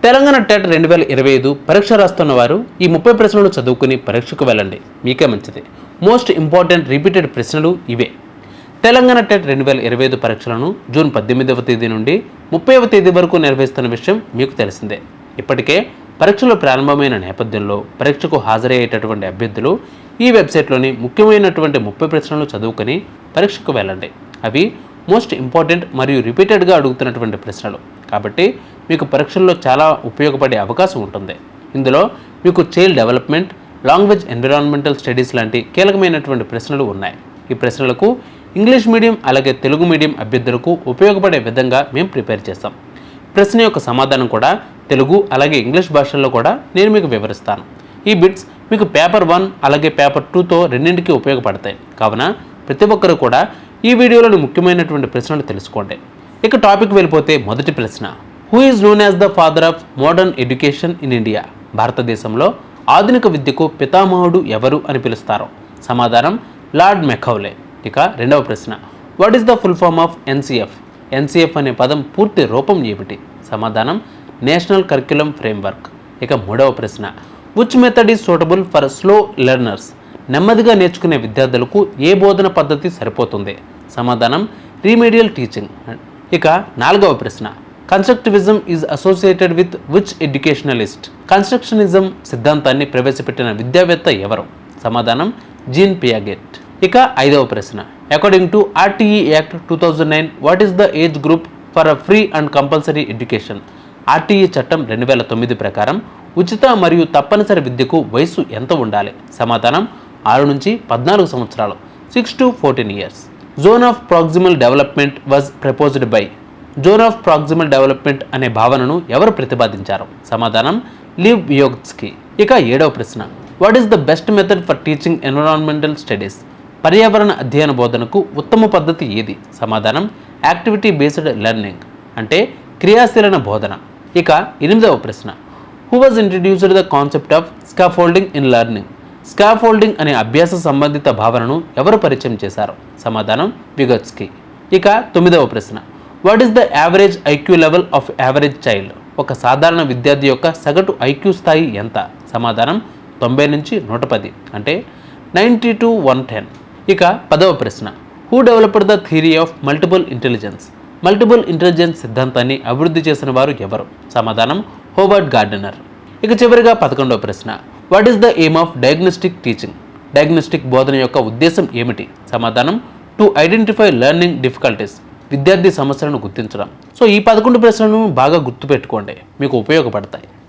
Telangana TET 2025 పరీక్ష రాస్తున్న వారు ఈ 30 ప్రశ్నలు చదువుకుని పరీక్షకు వెళ్ళండి, మీకే మంచిది. మోస్ట్ ఇంపార్టెంట్ రిపీటెడ్ ప్రశ్నలు ఇవే. తెలంగాణ టెట్ 2025 పరీక్షలను జూన్ 18వ తేదీ నుండి 30వ తేదీ వరకు నిర్వహిస్తున్న విషయం మీకు తెలిసిందే. ఇప్పటికే పరీక్షలు ప్రారంభమైన నేపథ్యంలో పరీక్షకు హాజరయ్యేటటువంటి అభ్యర్థులు ఈ వెబ్సైట్లోని ముఖ్యమైనటువంటి 30 ప్రశ్నలు చదువుకొని పరీక్షకు వెళ్ళండి. అవి మోస్ట్ ఇంపార్టెంట్ మరియు రిపీటెడ్గా అడుగుతున్నటువంటి ప్రశ్నలు కాబట్టి మీకు పరీక్షల్లో చాలా ఉపయోగపడే అవకాశం ఉంటుంది. ఇందులో మీకు child development, language environmental studies లాంటి కీలకమైనటువంటి ప్రశ్నలు ఉన్నాయి. ఈ ప్రశ్నలకు ఇంగ్లీష్ మీడియం అలాగే తెలుగు మీడియం అభ్యర్థులకు ఉపయోగపడే విధంగా మేము ప్రిపేర్ చేస్తాం. ప్రశ్న యొక్క సమాధానం కూడా తెలుగు అలాగే ఇంగ్లీష్ భాషల్లో కూడా నేను మీకు వివరిస్తాను. ఈ బిట్స్ మీకు పేపర్ 1 అలాగే పేపర్ 2తో రెండింటికి ఉపయోగపడతాయి. కావున ప్రతి ఒక్కరు కూడా ఈ వీడియోలోని ముఖ్యమైనటువంటి ప్రశ్నలు తెలుసుకోండి. ఇక టాపిక్ వెళ్ళిపోతే మొదటి ప్రశ్న, who is known as the father of modern education in India? భారతదేశంలో ఆధునిక విద్యకు పితామహుడు ఎవరు అని పిలుస్తారు? సమాధానం లార్డ్ మెకౌలే. ఇక రెండవ ప్రశ్న, what is the full form of NCF? NCF అనే పదం పూర్తి రూపం ఏమిటి? సమాధానం నేషనల్ కరిక్యులం ఫ్రేమ్వర్క్. ఇక మూడవ ప్రశ్న, which method is suitable for slow learners? నెమ్మదిగా నేర్చుకునే విద్యార్థులకు ఏ బోధన పద్ధతి సరిపోతుంది? సమాధానం రీమీడియల్ టీచింగ్. ఇక నాలుగవ ప్రశ్న, constructivism is associated with which educationalist? Constructionism సిద్ధాంతాన్ని ప్రవేశపెట్టిన విద్యావేత్త ఎవరు? సమాధానం జీన్ పియాగెట్. ఇక ఐదవ ప్రశ్న, according to RTE act 2009 what is the age group for a free and compulsory education? RTE చట్టం 2009 ప్రకారం ఉచిత మరియు తప్పనిసరి విద్యకు వయసు ఎంత ఉండాలి? సమాధానం 6 నుంచి 14 సంవత్సరాలు, 6 to 14 years. Zone of proximal development was proposed by? Zone of proximal development అనే భావనను ఎవరు ప్రతిపాదించారు? సమాధానం లీవ్ వియోగ్స్కీ. ఇక ఏడవ ప్రశ్న, what is the best method for teaching environmental studies? పర్యావరణ అధ్యయన బోధనకు ఉత్తమ పద్ధతి ఏది? సమాధానం యాక్టివిటీ బేస్డ్ లెర్నింగ్, అంటే క్రియాశీలన బోధన. ఇక ఎనిమిదవ ప్రశ్న, who was introduced the concept of scaffolding in learning? Scaffolding అనే అభ్యాస సంబంధిత భావనను ఎవరు పరిచయం చేశారు? సమాధానం విగోట్స్కీ. ఇక తొమ్మిదవ ప్రశ్న, what is the average IQ level of average child? ఒక సాధారణ విద్యార్థి యొక్క సగటు ఐక్యూ స్థాయి ఎంత? సమాధానం 90 నుంచి 110, అంటే 90 to 110. ఇక 10వ ప్రశ్న, who developed the theory of multiple intelligence? Multiple intelligence సిద్ధాంతాన్ని అభివృద్ధి చేసిన వారు ఎవరు? సమాధానం హోవర్డ్ గార్డెనర్. ఇక చివరిగా 11వ ప్రశ్న, what is the aim of diagnostic teaching? Diagnostic బోధన యొక్క ఉద్దేశం ఏమిటి? సమాధానం టు ఐడెంటిఫై లెర్నింగ్ డిఫికల్టీస్, విద్యార్థి సమస్యలను గుర్తించడం. సో ఈ 11 ప్రశ్నలను బాగా గుర్తుపెట్టుకోండి, మీకు ఉపయోగపడతాయి.